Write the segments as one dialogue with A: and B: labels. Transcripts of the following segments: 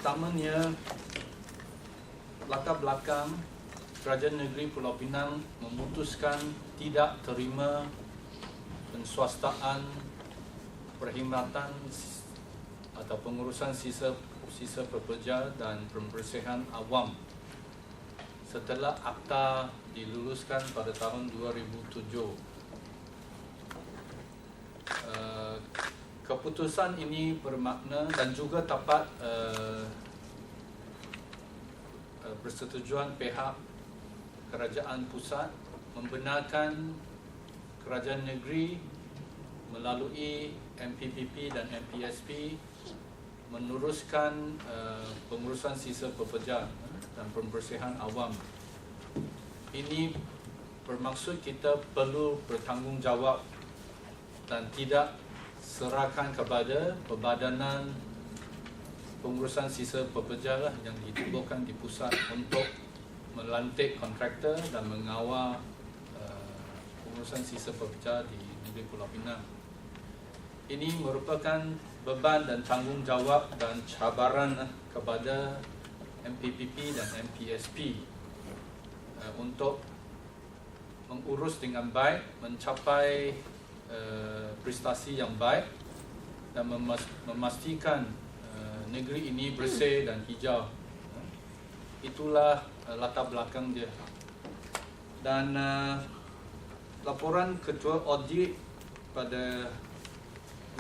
A: Pertamanya, latar belakang Kerajaan Negeri Pulau Pinang memutuskan tidak terima penswastaan perkhidmatan atau pengurusan sisa Pepejal dan pembersihan awam setelah akta diluluskan pada tahun 2007. Keputusan ini bermakna dan juga dapat persetujuan pihak Kerajaan Pusat membenarkan Kerajaan Negeri melalui MPPP dan MPSP meneruskan pengurusan sisa Pepejal dan pembersihan awam. Ini bermaksud kita perlu bertanggungjawab dan tidak serahkan kepada Perbadanan Pengurusan Sisa Pepejal yang ditubuhkan di pusat untuk melantik kontraktor dan mengawal pengurusan sisa Pepejal di negeri Pulau Pinang. Ini merupakan beban dan tanggungjawab dan cabaran kepada MPPP dan MPSP untuk mengurus dengan baik, mencapai prestasi yang baik dan memastikan negeri ini bersih dan hijau. Itulah latar belakang dia. Dan laporan Ketua Audit pada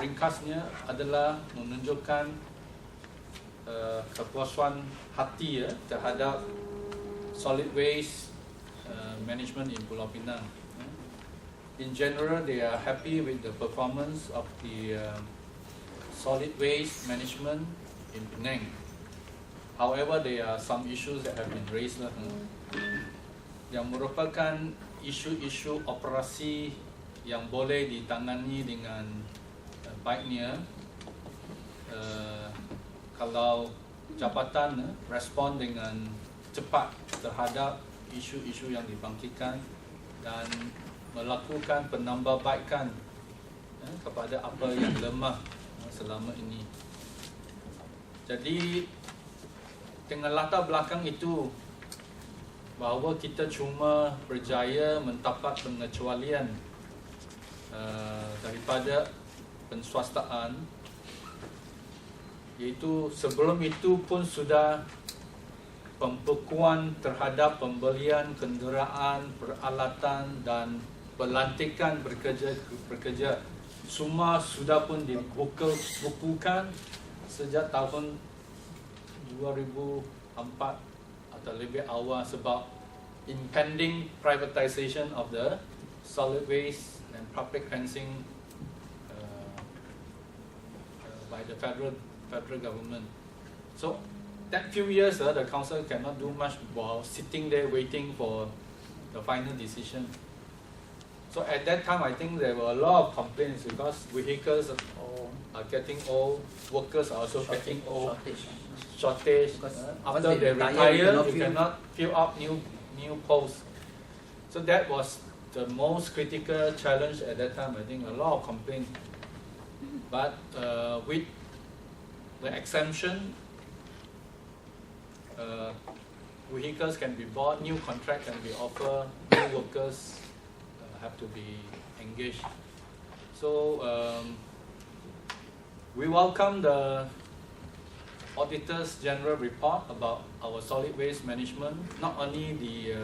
A: ringkasnya adalah menunjukkan kepuasan hati terhadap solid waste management in Pulau Pinang. In general, they are happy with the performance of the solid waste management in Penang. However, there are some issues that have been raised yang merupakan isu-isu operasi yang boleh ditangani dengan baiknya kalau jabatan respon dengan cepat terhadap isu-isu yang dibangkitkan dan melakukan penambahbaikan kepada apa yang lemah selama ini. Jadi dengan latar belakang itu, bahawa kita cuma berjaya mendapat pengecualian daripada penswastaan, iaitu sebelum itu pun sudah pembekuan terhadap pembelian kenderaan, peralatan dan pelantikan bekerja semua sudah pun dibukukan sejak tahun 2004 atau lebih awal, sebab impending privatisation of the solid waste and public fencing by the federal government. So that few years the council cannot do much while sitting there waiting for the final decision. So at that time, I think there were a lot of complaints because vehicles are getting old, workers are also getting old, shortage. After they retire, you cannot fill up new posts. So that was the most critical challenge at that time. I think a lot of complaints. But with the exemption, vehicles can be bought, new contract can be offered, new workers have to be engaged. So we welcome the Auditor's General report about our solid waste management. Not only the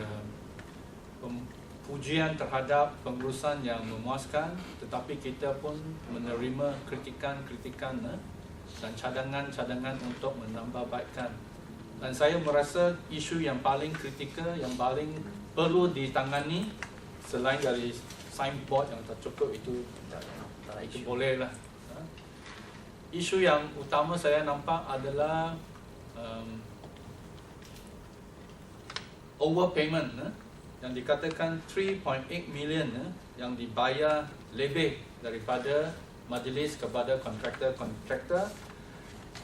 A: pujian terhadap pengurusan yang memuaskan, tetapi kita pun menerima kritikan-kritikan dan cadangan-cadangan untuk menambahbaikkan. Dan saya merasa isu yang paling kritikal, yang paling perlu ditangani selain dari signboard yang tak cukup itu boleh lah. Isu yang utama saya nampak adalah overpayment yang dikatakan 3.8 million yang dibayar lebih daripada majlis kepada kontraktor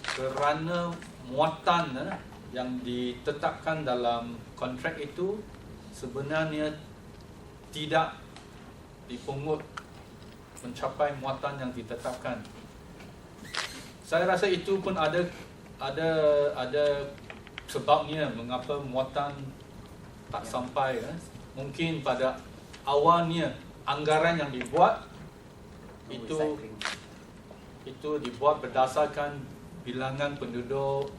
A: kerana muatan yang ditetapkan dalam kontrak itu sebenarnya tidak dipungut mencapai muatan yang ditetapkan. Saya rasa itu pun ada ada sebabnya mengapa muatan tak sampai. Mungkin pada awalnya anggaran yang dibuat itu dibuat berdasarkan bilangan penduduk,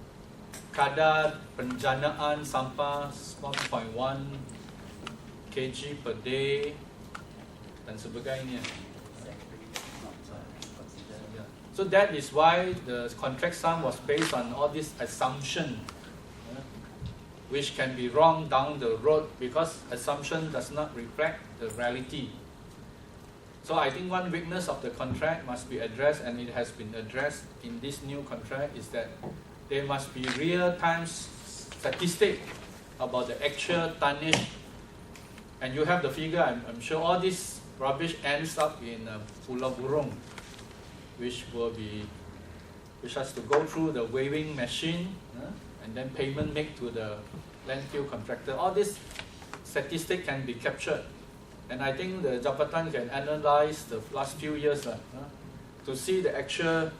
A: kadar penjanaan sampah 1.1 kg per day dan sebagainya. So that is why the contract sum was based on all this assumption, which can be wrong down the road because assumption does not reflect the reality. So I think one weakness of the contract must be addressed, and it has been addressed in this new contract, is that there must be real-time statistic about the actual tonnage, and you have the figure. I'm sure all this rubbish ends up in Pulau Burung, which has to go through the weighing machine, and then payment made to the landfill contractor. All this statistic can be captured, and I think the Jabatan can analyze the last few years to see the actual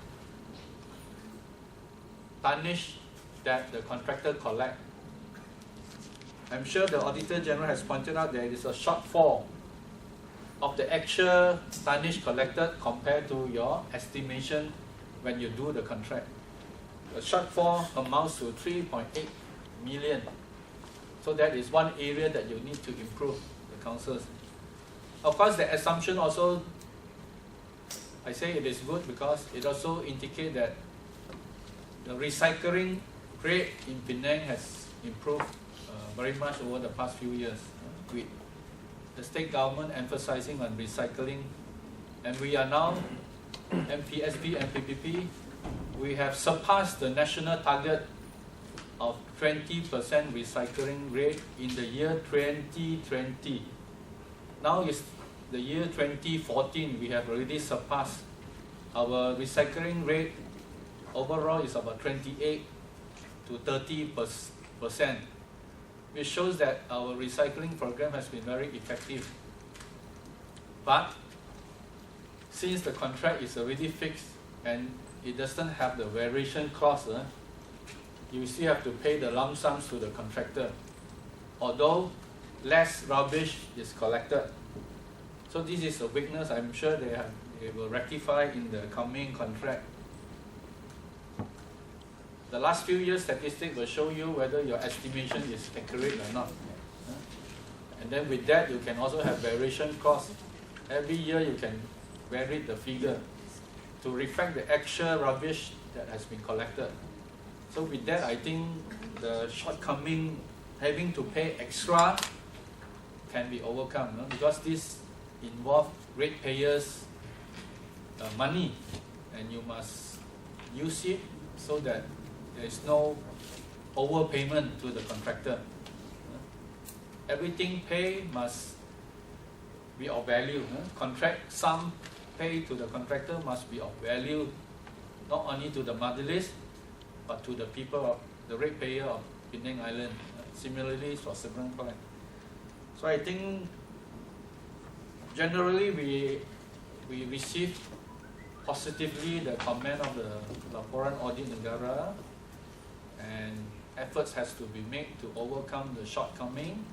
A: tonnage that the contractor collect. I'm sure the Auditor General has pointed out there is a shortfall of the actual tonnage collected compared to your estimation when you do the contract. The shortfall amounts to 3.8 million. So that is one area that you need to improve, the councils. Of course, the assumption also, I say it is good because it also indicates that the recycling rate in Penang has improved very much over the past few years, with the state government emphasizing on recycling, and we are now, MPSP and PPP, we have surpassed the national target of 20% recycling rate in the year 2020. Now is the year 2014, we have already surpassed. Our recycling rate overall is about 28 to 30%, which shows that our recycling program has been very effective. But since the contract is already fixed and it doesn't have the variation clause, you still have to pay the lump sums to the contractor, although less rubbish is collected. So this is a weakness. I'm sure they will rectify in the coming contract. The last few years statistics will show you whether your estimation is accurate or not. And then with that, you can also have variation clause. Every year you can vary the figure to reflect the actual rubbish that has been collected. So with that, I think the shortcoming, having to pay extra, can be overcome, because this involves ratepayers' money, and you must use it so that there is no overpayment to the contractor. Everything paid must be of value. Contract sum paid to the contractor must be of value, not only to the Majlis, but to the people, the ratepayer of Penang Island. Similarly for Seberang Perai. So I think generally we received positively the comment of the Laporan Audit Negara, and efforts has to be made to overcome the shortcoming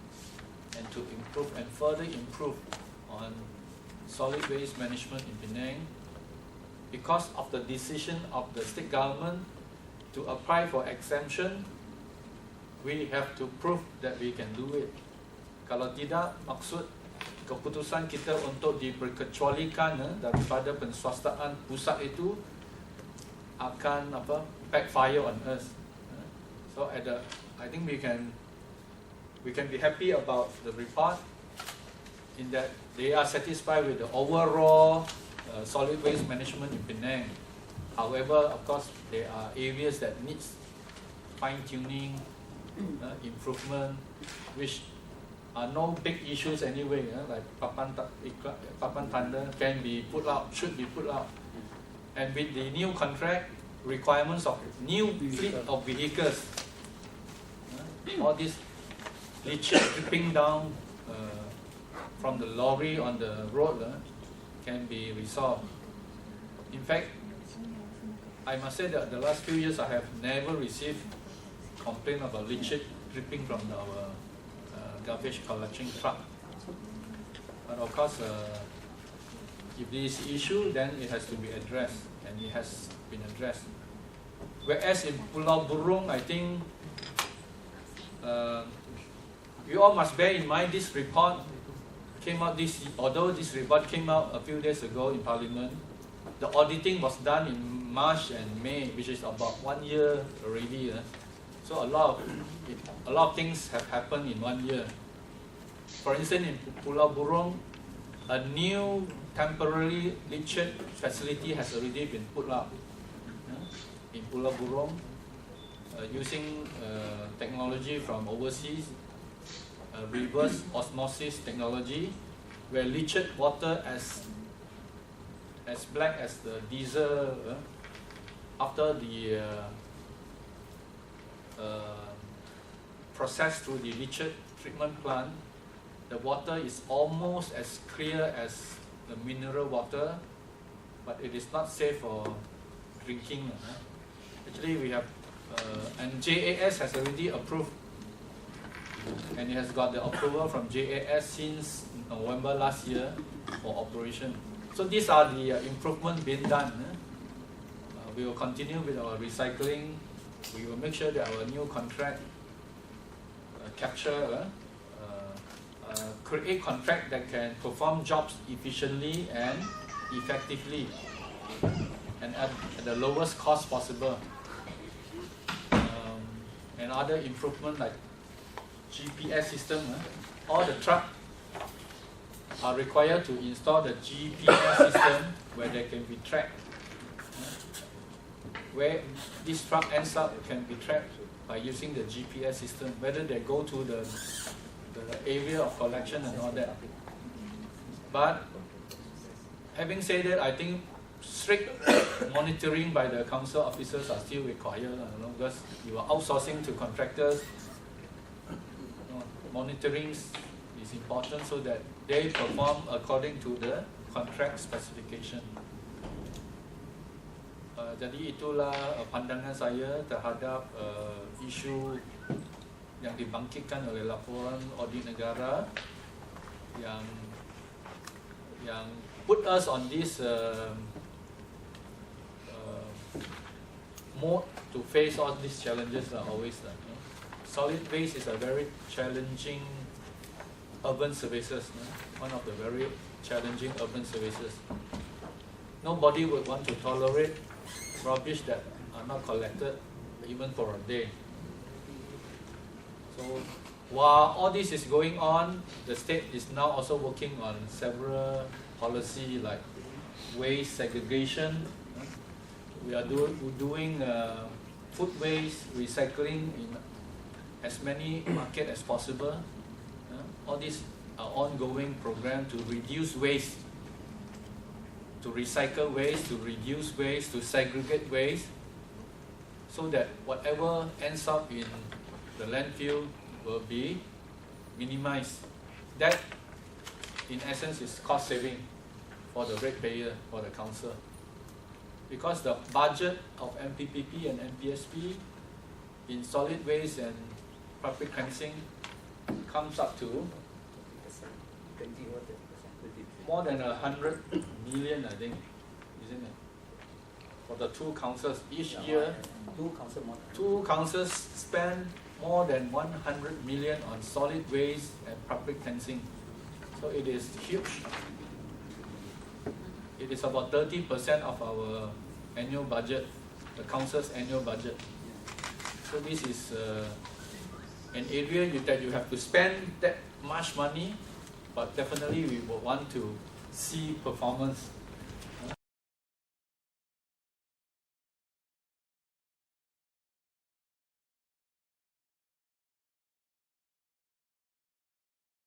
A: and to improve and further improve on solid waste management in Penang. Because of the decision of the state government to apply for exemption, we have to prove that we can do it. Kalau tidak, maksud keputusan kita untuk diperkecualikan daripada penswastaan pusat itu akan backfire on us. So I think we can be happy about the report, in that they are satisfied with the overall solid waste management in Penang. However, of course, there are areas that needs fine-tuning, improvement, which are no big issues anyway, like papan tanda can be put out, should be put out. And with the new contract, requirements of new fleet of vehicles, all this leachate dripping down from the lorry on the road can be resolved. In fact, I must say that the last few years I have never received complaint about leachate dripping from our garbage collection truck. But of course, if there is issue, then it has to be addressed, and it has been addressed. Whereas in Pulau Burung, I think you all must bear in mind this report came out although this report came out a few days ago in Parliament, the auditing was done in March and May, which is about 1 year already. So a lot of things have happened in 1 year. For instance, in Pulau Burung, a new temporary leachate facility has already been put up in Pulau Burung using technology from overseas, reverse osmosis technology, where leachate water as black as the diesel after the process through the leachate treatment plant, the water is almost as clear as the mineral water, but it is not safe for drinking. Actually, we have, and JAS has already approved, and it has got the approval from JAS since November last year for operation. So these are the improvements being done. We will continue with our recycling. We will make sure that our new contract create contract that can perform jobs efficiently and effectively and at the lowest cost possible. And other improvement like GPS system, all the truck are required to install the GPS system where they can be tracked. Where this truck ends up can be tracked by using the GPS system, whether they go to the area of collection and all that. But having said that, I think strict monitoring by the council officers are still required, because you are outsourcing to contractors. Monitoring is important so that they perform according to the contract specification. Jadi itulah pandangan saya terhadap isu yang dibangkitkan oleh laporan audit negara yang put us on this mode to face all these challenges always. Solid waste is a very challenging urban services, one of the very challenging urban services. Nobody would want to tolerate rubbish that are not collected even for a day. So while all this is going on, the state is now also working on several policy like waste segregation. We are doing food waste recycling in as many markets as possible. All these are ongoing program to reduce waste, to recycle waste, to reduce waste, to segregate waste, so that whatever ends up in the landfill will be minimized. That, in essence, is cost saving for the ratepayer, for the council. Because the budget of MPPP and MPSP in solid waste and public cleansing comes up to more than 100 million, I think, isn't it? For the two councils each year, two councils spend more than 100 million on solid waste and public cleansing. So it is huge. It is about 30% of our annual budget, the council's annual budget. So this is an area that you have to spend that much money, but definitely we will want to see performance